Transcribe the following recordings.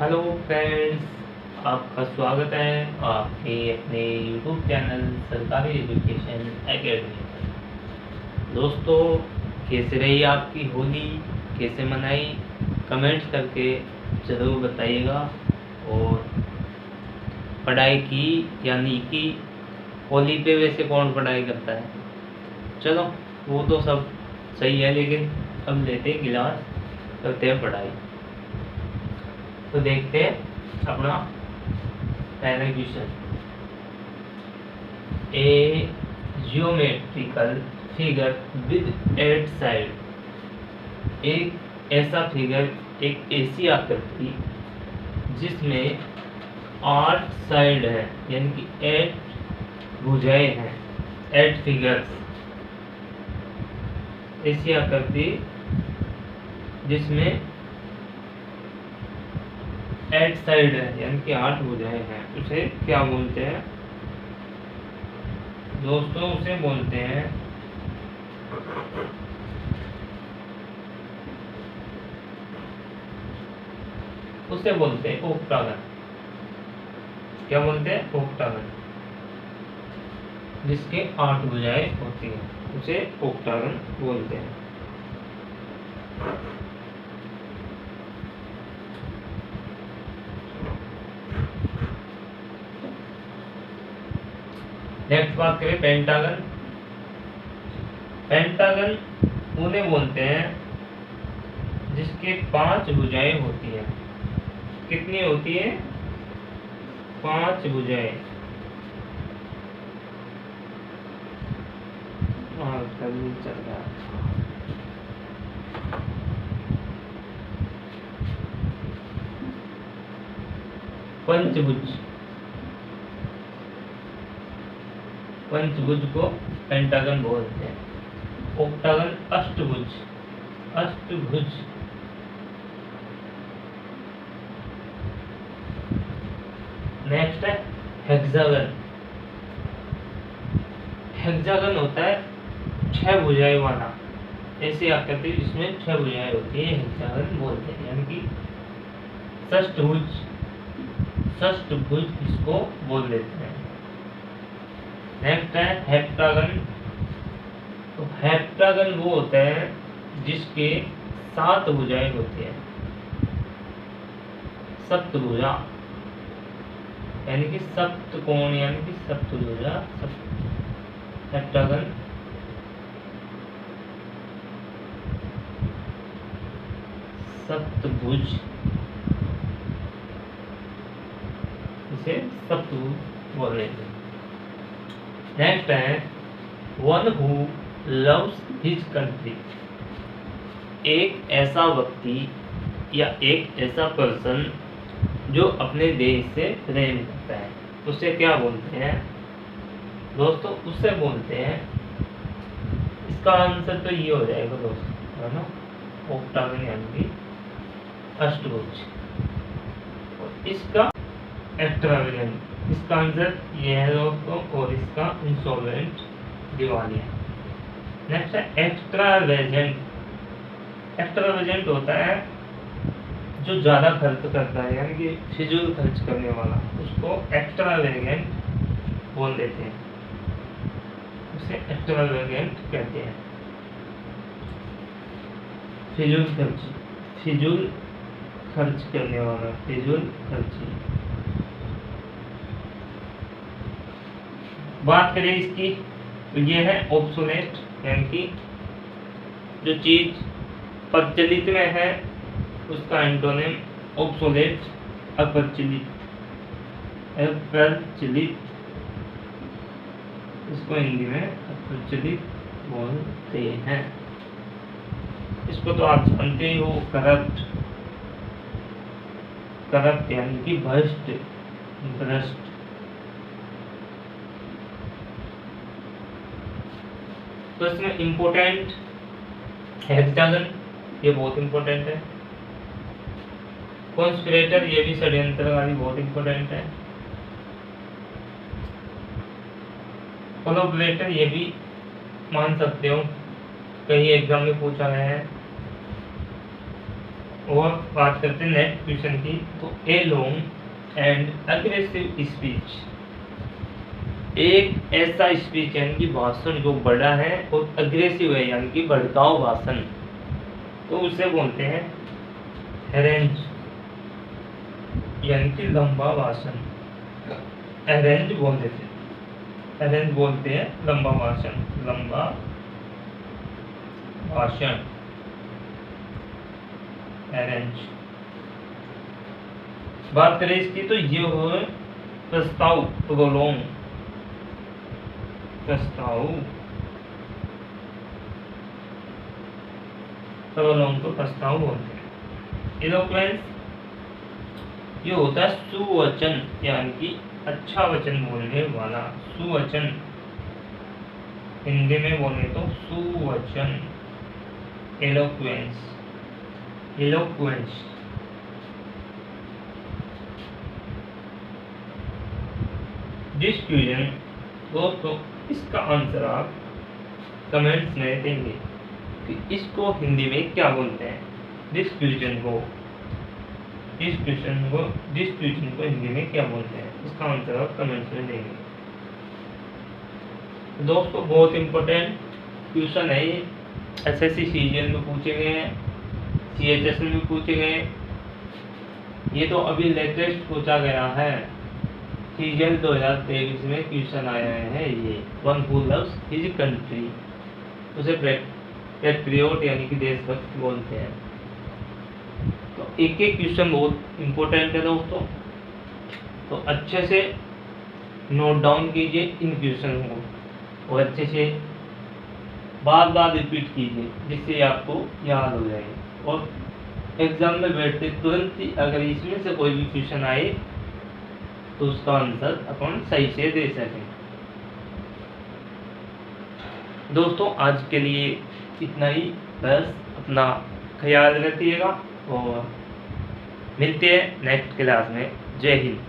Hello friends, आपका स्वागत है आपके अपने यूट्यूब चैनल सरकारी एजुकेशन एकेडमी पर। दोस्तों, कैसे रही आपकी होली, कैसे मनाई, कमेंट्स करके ज़रूर बताइएगा। और पढ़ाई की यानी कि होली पे वैसे कौन पढ़ाई करता है, चलो वो तो सब सही है, लेकिन अब लेते हैं गिलास, करते हैं पढ़ाई। तो देखते हैं अपना पहला question. A geometrical figure with 8 side. एक ऐसा फिगर, एक ऐसी आकृति जिसमें 8 साइड है, यानी कि 8 भुजाएं हैं, 8 फिगर्स। ऐसी आकृति जिसमें 8 साइड है, यानी कि 8 भुजाएं हैं, उसे क्या बोलते हैं दोस्तों? उसे बोलते हैं ओक्टागन। क्या बोलते हैं? ओक्टागन। जिसके 8 भुजाएं होती हैं उसे ओक्टागन बोलते हैं। नेक्स्ट बात करें पेंटागन। पेंटागन उन्हें बोलते हैं जिसके 5 भुजाएं होती हैं। कितनी होती है? 5 भुजाएं। चल रहा है। पंचभुज। पंचभुज को पेंटागन बोलते हैं। ओक्टागन अष्टभुज। अष्टभुज। नेक्स्ट है हेक्सागन। हेक्सागन होता है 6 भुजाएं वाला, ऐसी आकृति जिसमें 6 भुजाएं होती है, हेक्सागन बोलते हैं। यानी कि षष्ठभुज। षष्ठभुज इसको बोल देते हैं। नेक्स्ट है हेप्टागन। तो हेप्टागन वो होता है जिसके 7 भुजाएं होती है। सप्तभुजा, यानी कि सप्तकोण, यानी कि सप्तभुजा। हेप्टागन सप्तभुज, इसे सप्तभुज बोल रहे थे। नेक्स्ट है one who loves his country. एक ऐसा व्यक्ति या एक ऐसा पर्सन जो अपने देश से प्रेम करता है, उसे क्या बोलते हैं दोस्तों? उसे बोलते हैं, इसका आंसर तो ये हो जाएगा दोस्तों, है ना, ओक्टागन यानी कि अष्टभुज। और इसका एक्स्ट्रावेगेंट, इसका आंसर ये है दोस्तों, और इसका इंसॉल्वेंट दिवालिया। नेक्स्ट है एक्स्ट्रावेगेंट। एक्स्ट्रावेगेंट होता है जो ज्यादा खर्च करता है, यानी कि फिजूल खर्च करने वाला, उसको एक्स्ट्रावेगेंट बोल देते हैं, उसे एक्स्ट्रावेगेंट कहते हैं। फिजूल खर्च करने वाला, फिजूल खर्ची। बात करें इसकी, तो ये है ऑब्सोलेट, यानी कि जो चीज प्रचलित में है उसका एंटोनिम ऑब्सोलेट, अप्रचलित। अप्रचलित, इसको हिंदी में अप्रचलित बोलते हैं। इसको तो आप जानते ही हो, करप्ट। करप्ट यानी कि भ्रष्ट, भ्रष्ट। तो इसमें इम्पोर्टेंट हेक्सागन, ये बहुत इम्पोर्टेंट है। कॉन्स्पिरेटर, ये भी षड्यंत्रकारी, बहुत इम्पोर्टेंट है। कोलैबोरेटर, ये भी मान सकते हो, कहीं एग्जाम में पूछा गया है। और बात करते हैं नेक्स्ट क्वेश्चन की, तो a long and aggressive speech, एक ऐसा स्पीच यानी कि भाषण जो बड़ा है और अग्रेसिव है यानी कि भड़काऊ भाषण, तो उसे बोलते हैं हैरेंज यानी कि लंबा भाषण। हैरेंज बोल देते हैं, हैरेंज बोलते हैं लंबा भाषण, लंबा भाषण, हैरेंज। बात करें इसकी, तो ये हो प्रस्ताव, प्रोलोंग, प्रस्ताव, प्रोलोंग को प्रस्ताव बोलते हैं। इलोक्वेंस, ये होता है सुवचन यानी कि अच्छा वचन बोलने वाला, सुवचन, हिंदी में बोले तो सुवचन, एलोक्वेंस, एलोक्वेंस। डिस्क्यूजन, दोस्तों इसका आंसर आप कमेंट्स में देंगे कि इसको हिंदी में क्या बोलते हैं। डिस्क्यूजन को, डिस्क्यूजन को, डिस्क्यूजन को हिंदी में क्या बोलते हैं, इसका आंसर आप कमेंट्स में देंगे। दोस्तों बहुत इंपॉर्टेंट क्वेश्चन है ये, एसएससी सीजीएल में पूछे गए हैं, सीएचएस में भी पूछे गए। ये तो अभी लेटेस्ट पूछा गया है, सीजीएल 2023 में क्वेश्चन आया है ये, one who loves his country, उसे पैट्रियोट यानी कि देशभक्त बोलते हैं। तो एक एक क्वेश्चन बहुत इंपॉर्टेंट है दोस्तों, तो अच्छे से नोट डाउन कीजिए इन क्वेश्चन को और अच्छे से बार बार रिपीट कीजिए, जिससे आपको याद हो जाए। और एग्जाम में बैठते तुरंत ही अगर इसमें से कोई भी क्वेश्चन आए तो उसका आंसर अपन सही से दे सकें। दोस्तों आज के लिए इतना ही, बस अपना ख्याल रखिएगा और मिलते हैं नेक्स्ट क्लास में। जय हिंद।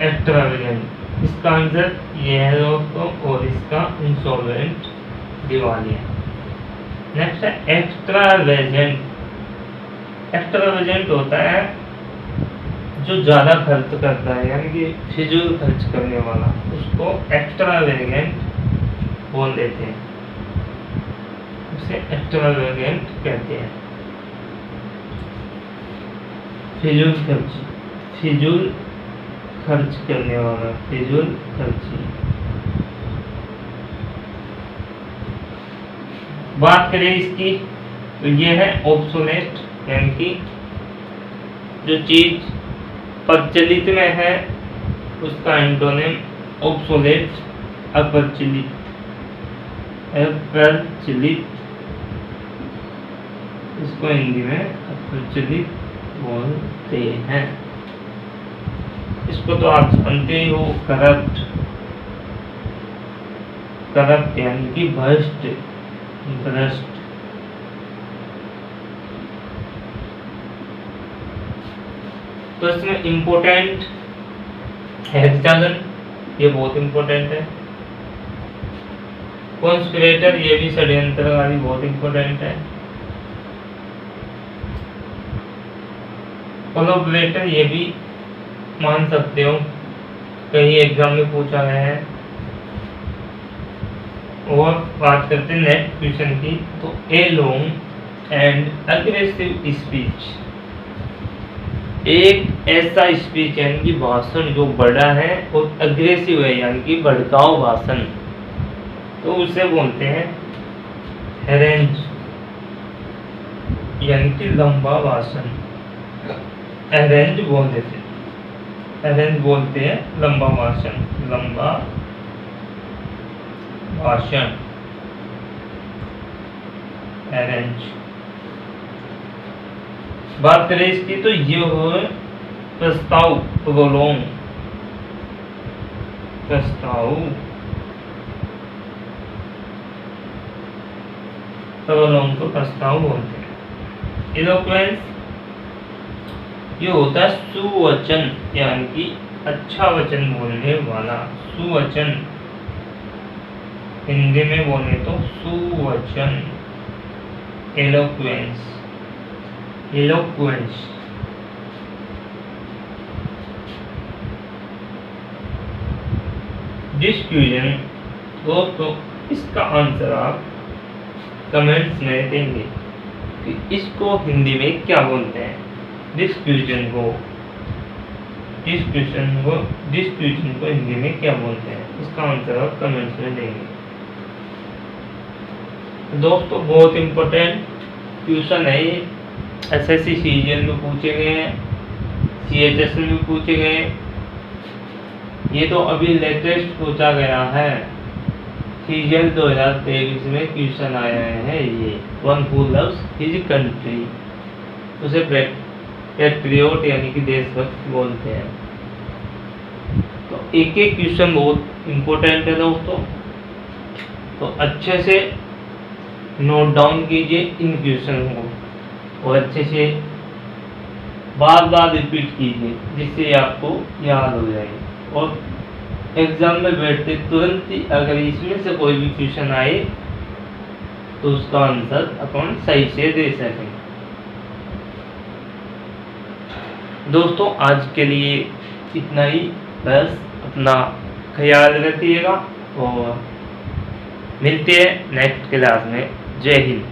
एक्स्ट्रावेगेंट, इसका आंसर ये है दोस्तों, और इसका इंसॉल्वेंट दिवालिया। नेक्स्ट है एक्स्ट्रावेगेंट। एक्स्ट्रावेगेंट होता है जो ज्यादा खर्च करता है यानी कि फिजूल खर्च करने वाला, उसको एक्स्ट्रावेगेंट बोल देते हैं, उसे एक्स्ट्रावेगेंट कहते हैं। फिजूल खर्च, फिजूल खर्च करने वाला, फिजूल खर्ची। बात करें इसकी, तो ये है ऑब्सोलेट यानी कि जो चीज प्रचलित में है उसका एंटोनिम ऑब्सोलेट, अप्रचलित, अप्रचलित, इसको हिंदी में अप्रचलित बोलते हैं। इसको तो आप जानते ही हो, करप्ट, करप्ट यानी कि भ्रष्ट, भ्रष्ट। तो इसमें इम्पोर्टेंट हेक्सागन, ये बहुत इम्पोर्टेंट है। कॉन्स्पिरेटर, ये भी षड्यंत्रकारी, बहुत इम्पोर्टेंट है। कोलैबोरेटर, ये भी मान सकते हो, कहीं एग्जाम में पूछा गया है। और बात करते हैं नेक्स्ट क्वेश्चन की, तो a long and aggressive speech, एक ऐसा स्पीच यानी कि भाषण जो बड़ा है और अग्रेसिव है यानी कि भड़काऊ भाषण, तो उसे बोलते हैं हैरेंज यानी कि लंबा भाषण, हैरेंज बोल देते हैं, हैरेंज बोलते हैं लंबा भाषण, लंबा भाषण। अरेंज। बात करें इसकी तो ये हो प्रस्ताव, प्रोलोंग, प्रस्ताव, प्रोलोंग को प्रस्ताव बोलते हैं। इलोक्वेंस ये होता है सुवचन, यानी कि अच्छा वचन बोलने वाला। सुवचन हिंदी में बोले तो सुवचन, एलोक्वेंस, एलोक्वेंस। डिस्क्यूजन दोस्तों, इसका आंसर आप कमेंट्स में देंगे कि इसको हिंदी में क्या बोलते हैं। डिस्क्यूजन को हिंदी में क्या बोलते हैं, इसका आंसर आप कमेंट्स में देंगे। दोस्तों बहुत इम्पोर्टेंट क्वेश्चन है ये, एसएससी सीजीएल में पूछे गए हैं, सीएचएस में भी पूछे गए। ये तो अभी लेटेस्ट पूछा गया है, सीजीएल 2023 में क्वेश्चन आया है ये। One who loves his country, उसे पैट्रियोट यानी कि देशभक्त बोलते हैं। तो एक एक क्वेश्चन बहुत इम्पोर्टेंट है दोस्तों, तो अच्छे से नोट डाउन कीजिए इन क्वेश्चन को और अच्छे से बार बार रिपीट कीजिए, जिससे आपको याद हो जाए। और एग्जाम में बैठते तुरंत ही अगर इसमें से कोई भी क्वेश्चन आए तो उसका आंसर अपन सही से दे सकें। दोस्तों आज के लिए इतना ही, बस अपना ख्याल रखिएगा और मिलते हैं नेक्स्ट क्लास में। जय हिंद।